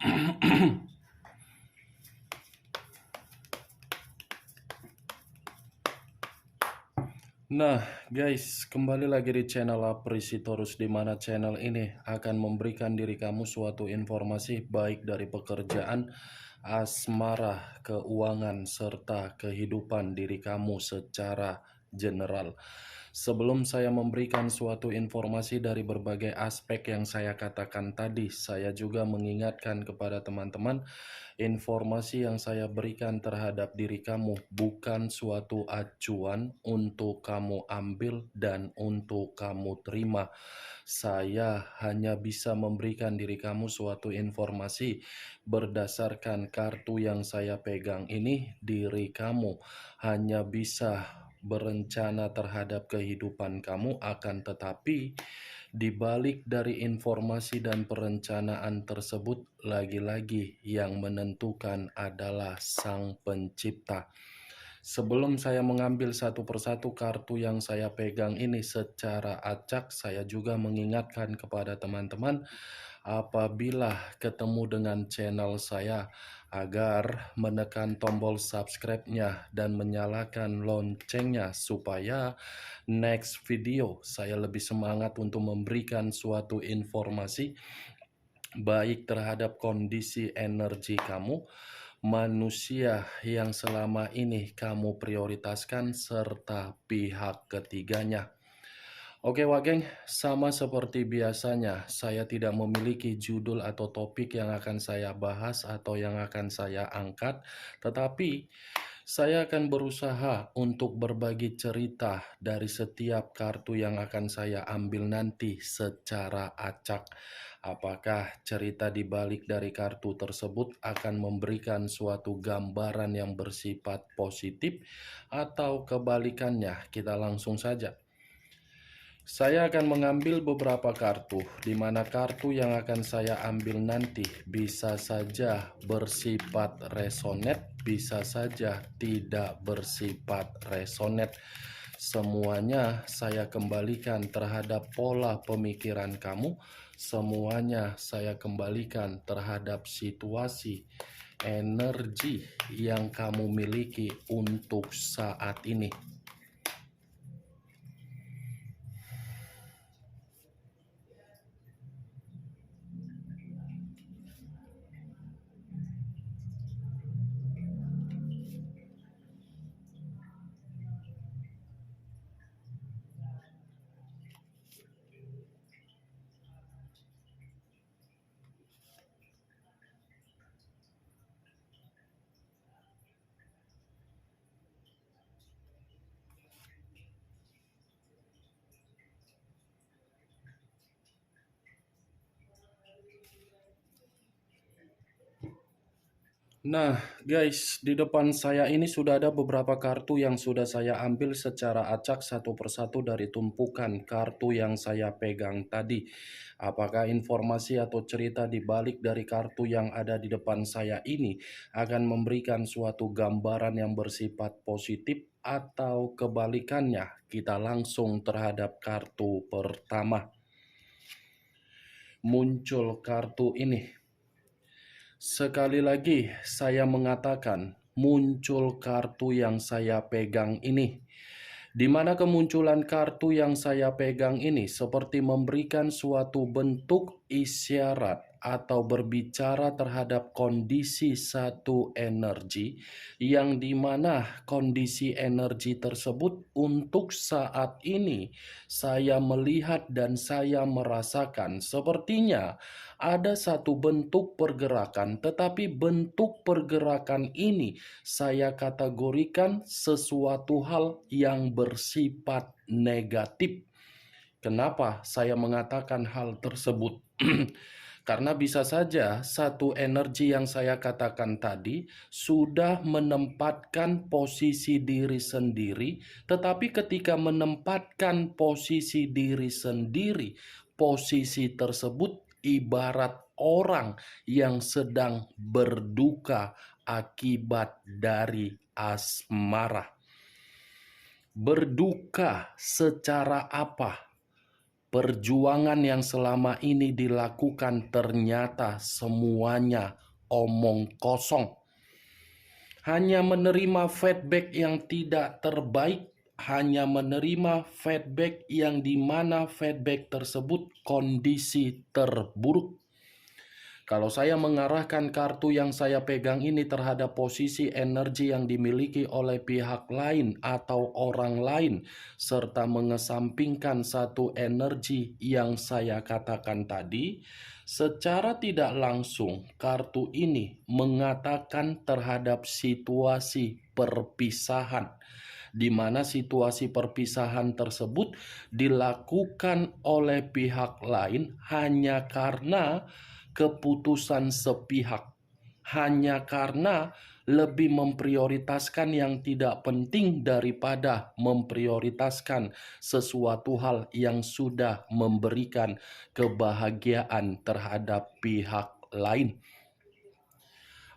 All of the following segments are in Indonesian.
Nah, guys, kembali lagi di channel Aprisitorus, di mana channel ini akan memberikan diri kamu suatu informasi baik dari pekerjaan, asmara, keuangan, serta kehidupan diri kamu secara general. Sebelum saya memberikan suatu informasi dari berbagai aspek yang saya katakan tadi, saya juga mengingatkan kepada teman-teman, informasi yang saya berikan terhadap diri kamu bukan suatu acuan untuk kamu ambil dan untuk kamu terima. Saya hanya bisa memberikan diri kamu suatu informasi berdasarkan kartu yang saya pegang ini. Diri kamu hanya bisa berencana terhadap kehidupan kamu, akan tetapi di balik dari informasi dan perencanaan tersebut, lagi-lagi yang menentukan adalah Sang Pencipta. Sebelum saya mengambil satu persatu kartu yang saya pegang ini secara acak, saya juga mengingatkan kepada teman-teman, apabila ketemu dengan channel saya, agar menekan tombol subscribe-nya dan menyalakan loncengnya supaya next video saya lebih semangat untuk memberikan suatu informasi baik terhadap kondisi energi kamu, manusia yang selama ini kamu prioritaskan, serta pihak ketiganya. Oke Wak Geng, sama seperti biasanya, saya tidak memiliki judul atau topik yang akan saya bahas atau yang akan saya angkat, tetapi saya akan berusaha untuk berbagi cerita dari setiap kartu yang akan saya ambil nanti secara acak. Apakah cerita di balik dari kartu tersebut akan memberikan suatu gambaran yang bersifat positif atau kebalikannya? Kita langsung saja. Saya akan mengambil beberapa kartu, di mana kartu yang akan saya ambil nanti bisa saja bersifat resonate, bisa saja tidak bersifat resonate. Semuanya saya kembalikan terhadap pola pemikiran kamu, semuanya saya kembalikan terhadap situasi, energi yang kamu miliki untuk saat ini. Nah, guys, di depan saya ini sudah ada beberapa kartu yang sudah saya ambil secara acak satu persatu dari tumpukan kartu yang saya pegang tadi. Apakah informasi atau cerita di balik dari kartu yang ada di depan saya ini akan memberikan suatu gambaran yang bersifat positif atau kebalikannya? Kita langsung terhadap kartu pertama. Muncul kartu ini. Sekali lagi saya mengatakan, muncul kartu yang saya pegang ini. Di mana kemunculan kartu yang saya pegang ini seperti memberikan suatu bentuk isyarat atau berbicara terhadap kondisi satu energi, yang dimana kondisi energi tersebut untuk saat ini saya melihat dan saya merasakan sepertinya ada satu bentuk pergerakan, tetapi bentuk pergerakan ini saya kategorikan sesuatu hal yang bersifat negatif. Kenapa saya mengatakan hal tersebut? Karena bisa saja satu energi yang saya katakan tadi sudah menempatkan posisi diri sendiri, tetapi ketika menempatkan posisi diri sendiri, posisi tersebut ibarat orang yang sedang berduka akibat dari asmara. Berduka secara apa? perjuangan yang selama ini dilakukan ternyata semuanya omong kosong. Hanya menerima feedback yang tidak terbaik, hanya menerima feedback yang dimana feedback tersebut kondisi terburuk. Kalau saya mengarahkan kartu yang saya pegang ini terhadap posisi energi yang dimiliki oleh pihak lain atau orang lain, serta mengesampingkan satu energi yang saya katakan tadi, secara tidak langsung kartu ini mengatakan terhadap situasi perpisahan, di mana situasi perpisahan tersebut dilakukan oleh pihak lain hanya karena keputusan sepihak, hanya karena lebih memprioritaskan yang tidak penting daripada memprioritaskan sesuatu hal yang sudah memberikan kebahagiaan terhadap pihak lain.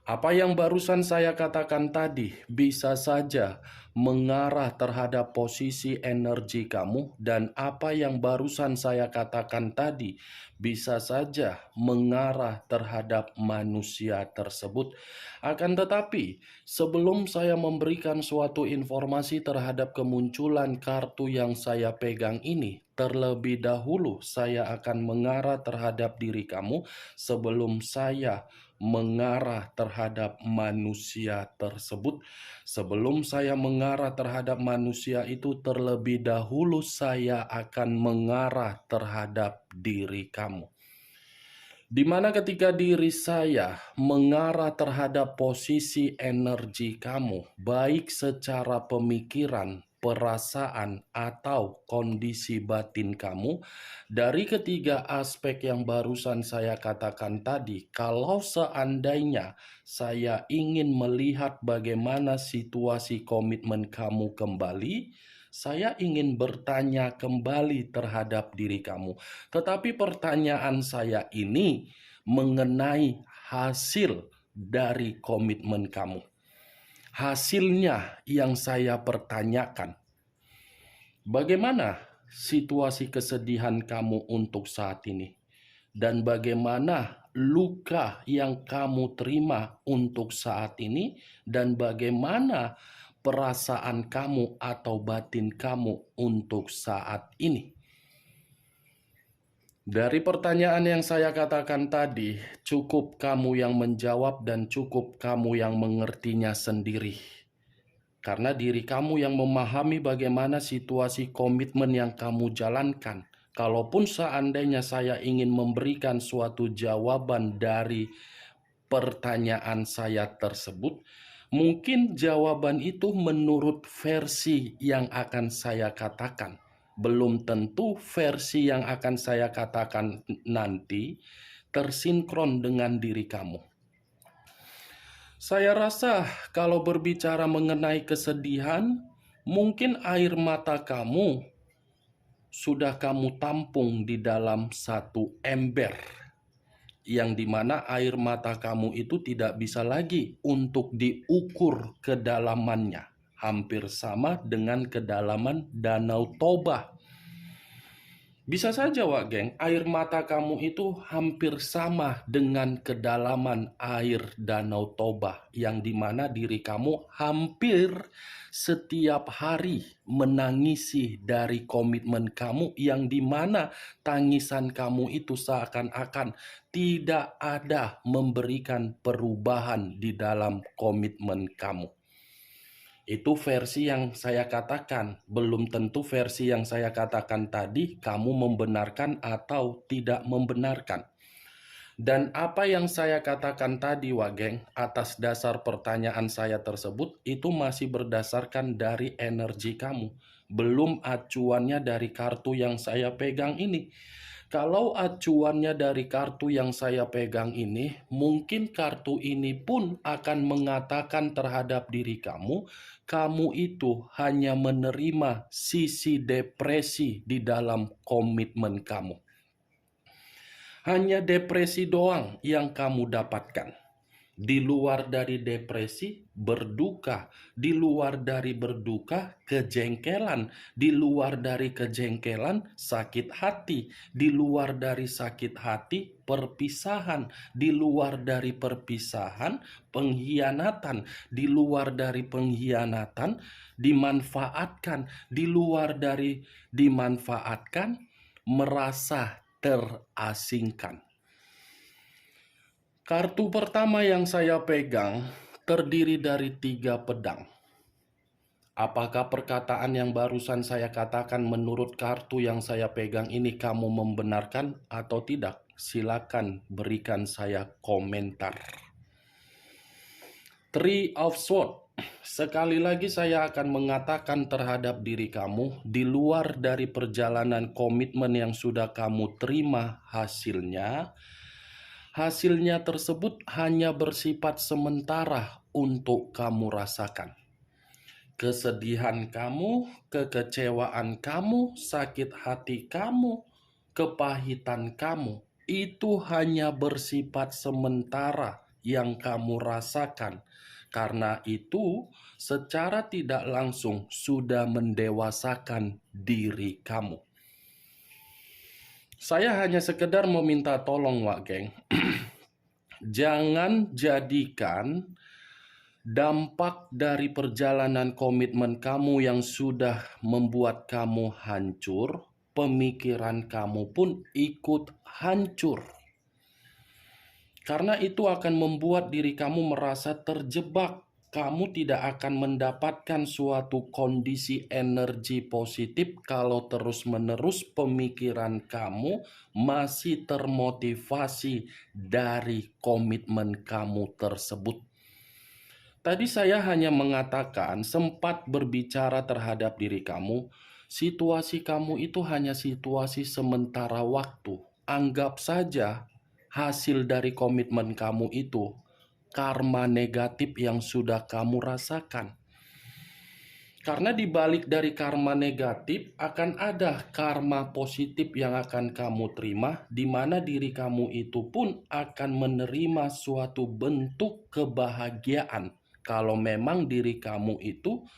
Apa yang barusan saya katakan tadi bisa saja mengarah terhadap posisi energi kamu, dan apa yang barusan saya katakan tadi bisa saja mengarah terhadap manusia tersebut. Akan tetapi, sebelum saya memberikan suatu informasi terhadap kemunculan kartu yang saya pegang ini, terlebih dahulu saya akan mengarah terhadap diri kamu sebelum saya mengarah terhadap manusia tersebut. Sebelum saya mengarah terhadap manusia itu, terlebih dahulu saya akan mengarah terhadap diri kamu. Di mana ketika diri saya mengarah terhadap posisi energi kamu, baik secara pemikiran, perasaan, atau kondisi batin kamu, dari ketiga aspek yang barusan saya katakan tadi, kalau seandainya saya ingin melihat bagaimana situasi komitmen kamu kembali, saya ingin bertanya kembali terhadap diri kamu. Tetapi pertanyaan saya ini mengenai hasil dari komitmen kamu. Hasilnya yang saya pertanyakan. Bagaimana situasi kesedihan kamu untuk saat ini? Dan bagaimana luka yang kamu terima untuk saat ini? Dan bagaimana perasaan kamu atau batin kamu untuk saat ini? Dari pertanyaan yang saya katakan tadi, cukup kamu yang menjawab dan cukup kamu yang mengertinya sendiri. Karena diri kamu yang memahami bagaimana situasi komitmen yang kamu jalankan. Kalaupun seandainya saya ingin memberikan suatu jawaban dari pertanyaan saya tersebut, mungkin jawaban itu menurut versi yang akan saya katakan. Belum tentu versi yang akan saya katakan nanti tersinkron dengan diri kamu. Saya rasa kalau berbicara mengenai kesedihan, mungkin air mata kamu sudah kamu tampung di dalam satu ember, yang dimana air mata kamu itu tidak bisa lagi untuk diukur kedalamannya. Hampir sama dengan kedalaman Danau Toba. Bisa saja, Wak Geng, air mata kamu itu hampir sama dengan kedalaman air Danau Toba, yang dimana diri kamu hampir setiap hari menangisi dari komitmen kamu, yang dimana tangisan kamu itu seakan-akan tidak ada memberikan perubahan di dalam komitmen kamu. Itu versi yang saya katakan. Belum tentu versi yang saya katakan tadi kamu membenarkan atau tidak membenarkan. Dan apa yang saya katakan tadi, Wageng, atas dasar pertanyaan saya tersebut, itu masih berdasarkan dari energi kamu. Belum acuannya dari kartu yang saya pegang ini. Kalau acuannya dari kartu yang saya pegang ini, mungkin kartu ini pun akan mengatakan terhadap diri kamu, kamu itu hanya menerima sisi depresi di dalam komitmen kamu. Hanya depresi doang yang kamu dapatkan. Di luar dari depresi, berduka. Di luar dari berduka, kejengkelan. Di luar dari kejengkelan, sakit hati. Di luar dari sakit hati, perpisahan. Di luar dari perpisahan, pengkhianatan. Di luar dari pengkhianatan, dimanfaatkan. Di luar dari dimanfaatkan, merasa terasingkan. Kartu pertama yang saya pegang terdiri dari 3 pedang. Apakah perkataan yang barusan saya katakan menurut kartu yang saya pegang ini kamu membenarkan atau tidak? Silakan berikan saya komentar. Three of Swords. Sekali lagi saya akan mengatakan terhadap diri kamu, di luar dari perjalanan komitmen yang sudah kamu terima hasilnya tersebut hanya bersifat sementara untuk kamu rasakan. Kesedihan kamu, kekecewaan kamu, sakit hati kamu, kepahitan kamu, itu hanya bersifat sementara yang kamu rasakan. Karena itu, secara tidak langsung sudah mendewasakan diri kamu. Saya hanya sekedar meminta tolong, Wak Geng. Jangan jadikan dampak dari perjalanan komitmen kamu yang sudah membuat kamu hancur, pemikiran kamu pun ikut hancur. Karena itu akan membuat diri kamu merasa terjebak. Kamu tidak akan mendapatkan suatu kondisi energi positif kalau terus-menerus pemikiran kamu masih termotivasi dari komitmen kamu tersebut. Tadi saya hanya mengatakan, sempat berbicara terhadap diri kamu, situasi kamu itu hanya situasi sementara waktu. Anggap saja hasil dari komitmen kamu itu karma negatif yang sudah kamu rasakan. Karena di balik dari karma negatif akan ada karma positif yang akan kamu terima, di mana diri kamu itu pun akan menerima suatu bentuk kebahagiaan kalau memang diri kamu itu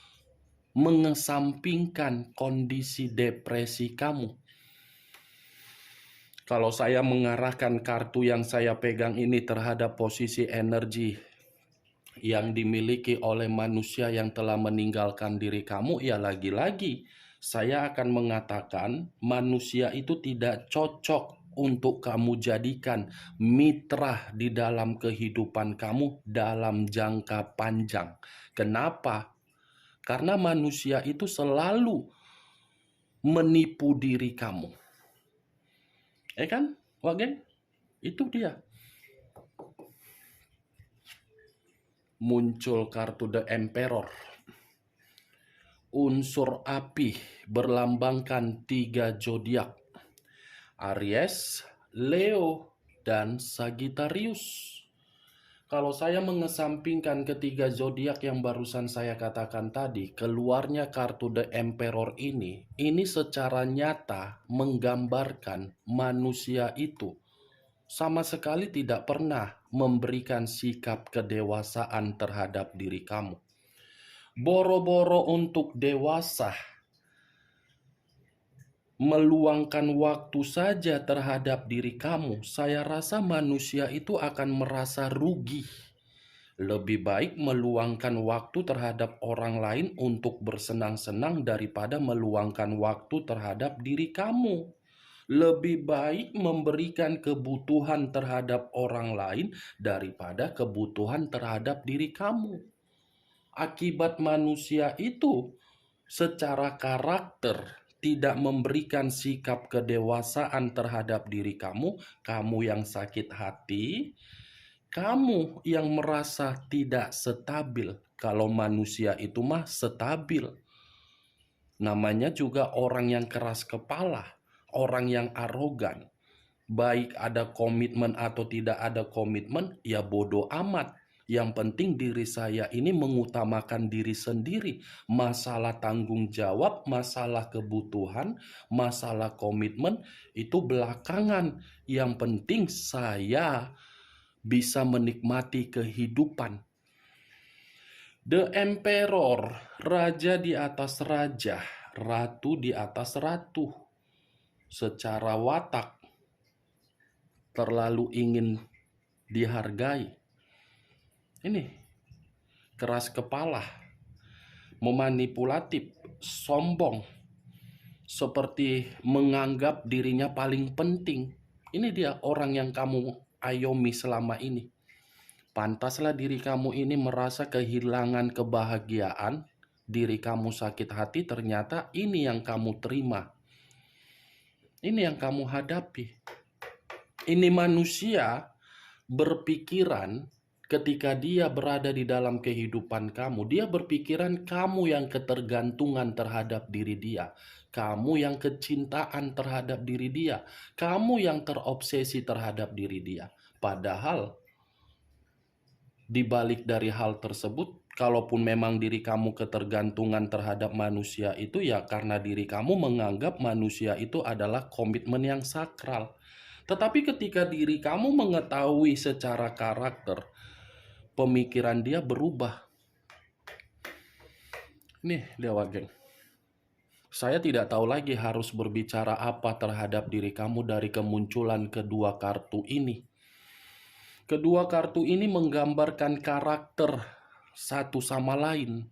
mengesampingkan kondisi depresi kamu. Kalau saya mengarahkan kartu yang saya pegang ini terhadap posisi energi yang dimiliki oleh manusia yang telah meninggalkan diri kamu, ya lagi-lagi saya akan mengatakan manusia itu tidak cocok untuk kamu jadikan mitra di dalam kehidupan kamu dalam jangka panjang. Kenapa? Karena manusia itu selalu menipu diri kamu. Kan, Wagen? Itu dia. Muncul kartu The Emperor. Unsur api berlambangkan 3 zodiak. Aries, Leo, dan Sagittarius. Kalau saya mengesampingkan ketiga zodiak yang barusan saya katakan tadi, keluarnya kartu The Emperor ini secara nyata menggambarkan manusia itu sama sekali tidak pernah memberikan sikap kedewasaan terhadap diri kamu. Boro-boro untuk dewasa, meluangkan waktu saja terhadap diri kamu, saya rasa manusia itu akan merasa rugi. Lebih baik meluangkan waktu terhadap orang lain untuk bersenang-senang daripada meluangkan waktu terhadap diri kamu. Lebih baik memberikan kebutuhan terhadap orang lain daripada kebutuhan terhadap diri kamu. Akibat manusia itu secara karakter tidak memberikan sikap kedewasaan terhadap diri kamu, kamu yang sakit hati, kamu yang merasa tidak stabil. Kalau manusia itu mah stabil. Namanya juga orang yang keras kepala, orang yang arogan. Baik ada komitmen atau tidak ada komitmen, ya bodoh amat. Yang penting diri saya ini mengutamakan diri sendiri. Masalah tanggung jawab, masalah kebutuhan, masalah komitmen itu belakangan. Yang penting saya bisa menikmati kehidupan. The Emperor, raja di atas raja, ratu di atas ratu. Secara watak, terlalu ingin dihargai. Ini keras kepala, memanipulatif, sombong, seperti menganggap dirinya paling penting. Ini dia orang yang kamu ayomi selama ini. Pantaslah diri kamu ini merasa kehilangan kebahagiaan, diri kamu sakit hati, ternyata ini yang kamu terima. Ini yang kamu hadapi. Ini manusia berpikiran ketika dia berada di dalam kehidupan kamu, dia berpikiran kamu yang ketergantungan terhadap diri dia, kamu yang kecintaan terhadap diri dia, kamu yang terobsesi terhadap diri dia. Padahal di balik dari hal tersebut, kalaupun memang diri kamu ketergantungan terhadap manusia itu, ya karena diri kamu menganggap manusia itu adalah komitmen yang sakral. Tetapi ketika diri kamu mengetahui secara karakter, pemikiran dia berubah. Nih, Dewa Geng. Saya tidak tahu lagi harus berbicara apa terhadap diri kamu dari kemunculan kedua kartu ini. Kedua kartu ini menggambarkan karakter satu sama lain.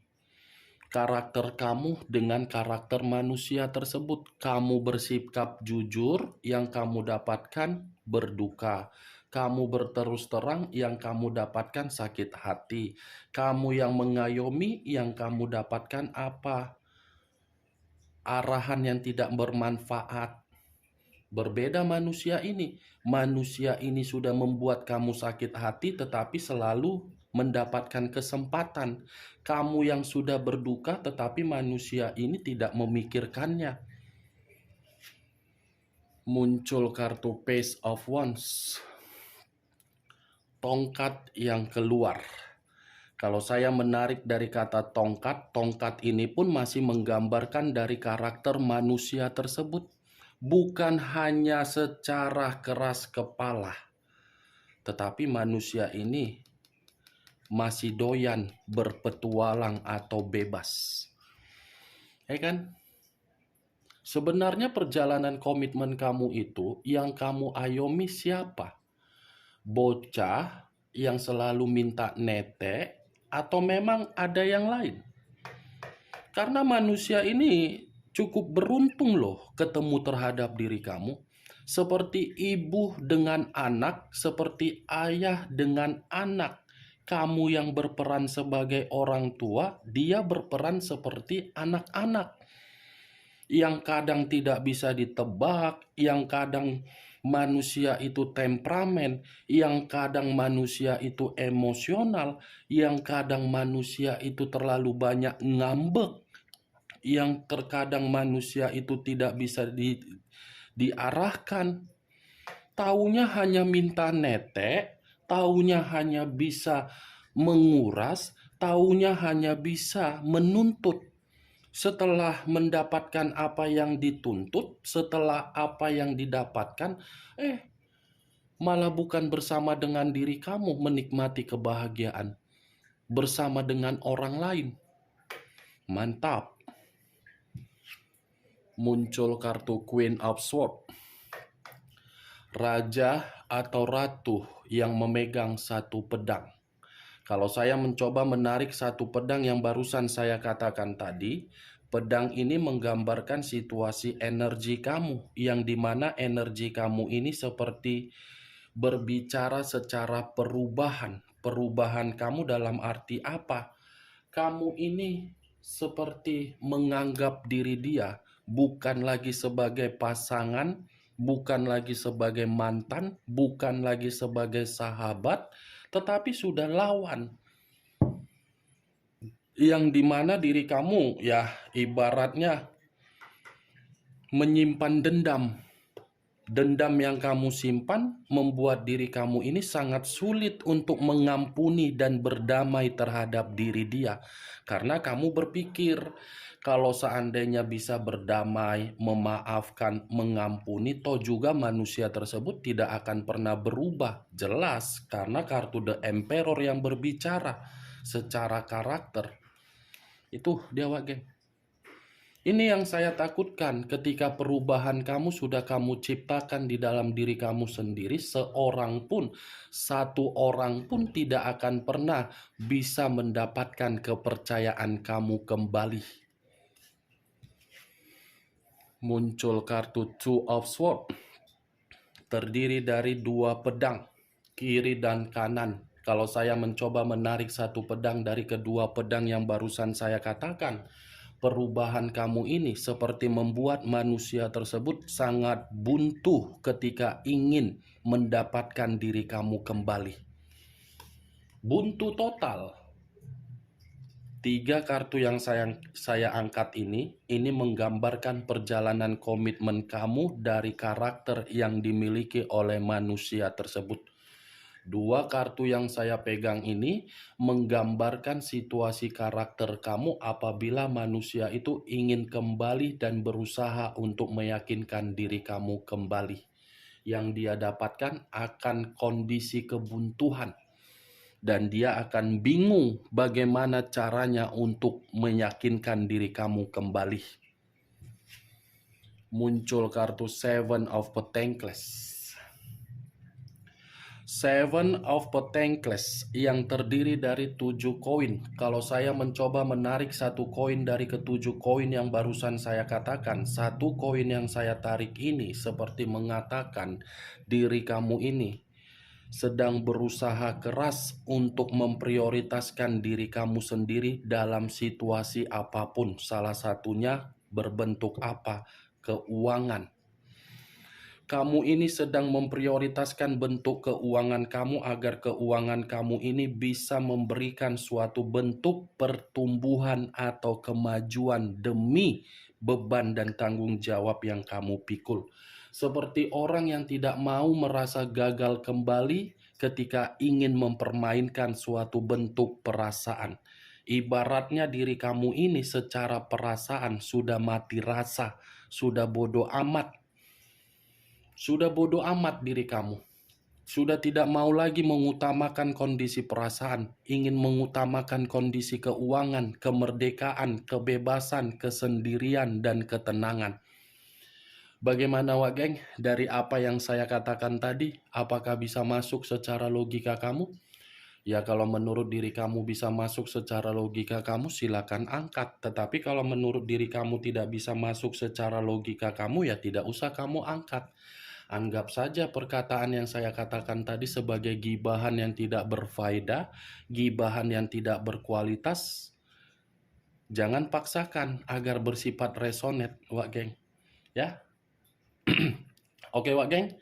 Karakter kamu dengan karakter manusia tersebut. Kamu bersikap jujur, yang kamu dapatkan berduka. Kamu berterus terang, yang kamu dapatkan sakit hati. Kamu yang mengayomi, yang kamu dapatkan apa? Arahan yang tidak bermanfaat. Berbeda manusia ini. Manusia ini sudah membuat kamu sakit hati, tetapi selalu mendapatkan kesempatan. Kamu yang sudah berduka, tetapi manusia ini tidak memikirkannya. Muncul kartu Page of Wands. Tongkat yang keluar. Kalau saya menarik dari kata tongkat, tongkat ini pun masih menggambarkan dari karakter manusia tersebut. Bukan hanya secara keras kepala, tetapi manusia ini masih doyan berpetualang atau bebas. Ya kan? Sebenarnya perjalanan komitmen kamu itu, yang kamu ayomi siapa? Bocah yang selalu minta nete, atau memang ada yang lain? Karena manusia ini cukup beruntung loh ketemu terhadap diri kamu. Seperti ibu dengan anak, seperti ayah dengan anak. Kamu yang berperan sebagai orang tua, dia berperan seperti anak-anak. Yang kadang tidak bisa ditebak, yang kadang manusia itu temperamen, yang kadang manusia itu emosional, yang kadang manusia itu terlalu banyak ngambek, yang terkadang manusia itu tidak bisa diarahkan. Taunya hanya minta nete, taunya hanya bisa menguras, taunya hanya bisa menuntut. Setelah mendapatkan apa yang dituntut, setelah apa yang didapatkan, malah bukan bersama dengan diri kamu menikmati kebahagiaan, bersama dengan orang lain. Mantap. Muncul kartu Queen of Swords. Raja atau ratu yang memegang satu pedang. Kalau saya mencoba menarik satu pedang yang barusan saya katakan tadi, pedang ini menggambarkan situasi energi kamu, yang dimana energi kamu ini seperti berbicara secara perubahan. Perubahan kamu dalam arti apa? Kamu ini seperti menganggap diri dia bukan lagi sebagai pasangan, bukan lagi sebagai mantan, bukan lagi sebagai sahabat, tetapi sudah lawan. Yang dimana diri kamu ya ibaratnya menyimpan dendam. Dendam yang kamu simpan membuat diri kamu ini sangat sulit untuk mengampuni dan berdamai terhadap diri dia. Karena kamu berpikir kalau seandainya bisa berdamai, memaafkan, mengampuni, toh juga manusia tersebut tidak akan pernah berubah. Jelas, karena kartu The Emperor yang berbicara secara karakter. Itu dia, Wak, geng. Ini yang saya takutkan ketika perubahan kamu sudah kamu ciptakan di dalam diri kamu sendiri, satu orang pun tidak akan pernah bisa mendapatkan kepercayaan kamu kembali. Muncul kartu Two of Swords, terdiri dari dua pedang, kiri dan kanan. Kalau saya mencoba menarik satu pedang dari kedua pedang yang barusan saya katakan, perubahan kamu ini seperti membuat manusia tersebut sangat buntu ketika ingin mendapatkan diri kamu kembali. Buntu total. 3 kartu yang saya angkat ini menggambarkan perjalanan komitmen kamu dari karakter yang dimiliki oleh manusia tersebut. 2 kartu yang saya pegang ini menggambarkan situasi karakter kamu apabila manusia itu ingin kembali dan berusaha untuk meyakinkan diri kamu kembali. Yang dia dapatkan akan kondisi kebuntuan. Dan dia akan bingung bagaimana caranya untuk meyakinkan diri kamu kembali. Muncul kartu Seven of Pentacles. Seven of Pentacles yang terdiri dari 7 koin. Kalau saya mencoba menarik satu koin dari ketujuh koin yang barusan saya katakan, satu koin yang saya tarik ini seperti mengatakan diri kamu ini sedang berusaha keras untuk memprioritaskan diri kamu sendiri dalam situasi apapun. Salah satunya berbentuk apa? Keuangan. Kamu ini sedang memprioritaskan bentuk keuangan kamu agar keuangan kamu ini bisa memberikan suatu bentuk pertumbuhan atau kemajuan demi beban dan tanggung jawab yang kamu pikul. Seperti orang yang tidak mau merasa gagal kembali ketika ingin mempermainkan suatu bentuk perasaan. Ibaratnya diri kamu ini secara perasaan sudah mati rasa, sudah bodoh amat. Sudah bodoh amat diri kamu. Sudah tidak mau lagi mengutamakan kondisi perasaan, ingin mengutamakan kondisi keuangan, kemerdekaan, kebebasan, kesendirian, dan ketenangan. Bagaimana, Wak Geng? Dari apa yang saya katakan tadi, apakah bisa masuk secara logika kamu? Ya, kalau menurut diri kamu bisa masuk secara logika kamu, silakan angkat. Tetapi kalau menurut diri kamu tidak bisa masuk secara logika kamu, ya tidak usah kamu angkat. Anggap saja perkataan yang saya katakan tadi sebagai gibahan yang tidak berfaedah, gibahan yang tidak berkualitas. Jangan paksakan agar bersifat resonate, Wak Geng. Ya. Oke, Wak Geng.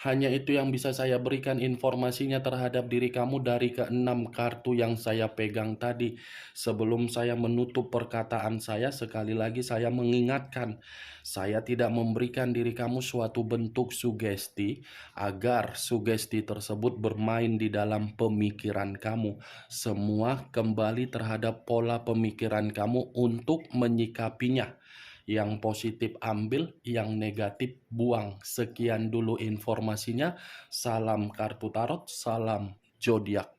Hanya itu yang bisa saya berikan informasinya terhadap diri kamu dari ke-6 kartu yang saya pegang tadi. Sebelum saya menutup perkataan saya, sekali lagi saya mengingatkan, saya tidak memberikan diri kamu suatu bentuk sugesti agar sugesti tersebut bermain di dalam pemikiran kamu. Semua kembali terhadap pola pemikiran kamu untuk menyikapinya. Yang positif ambil, yang negatif buang. Sekian dulu informasinya. Salam kartu tarot, salam zodiak.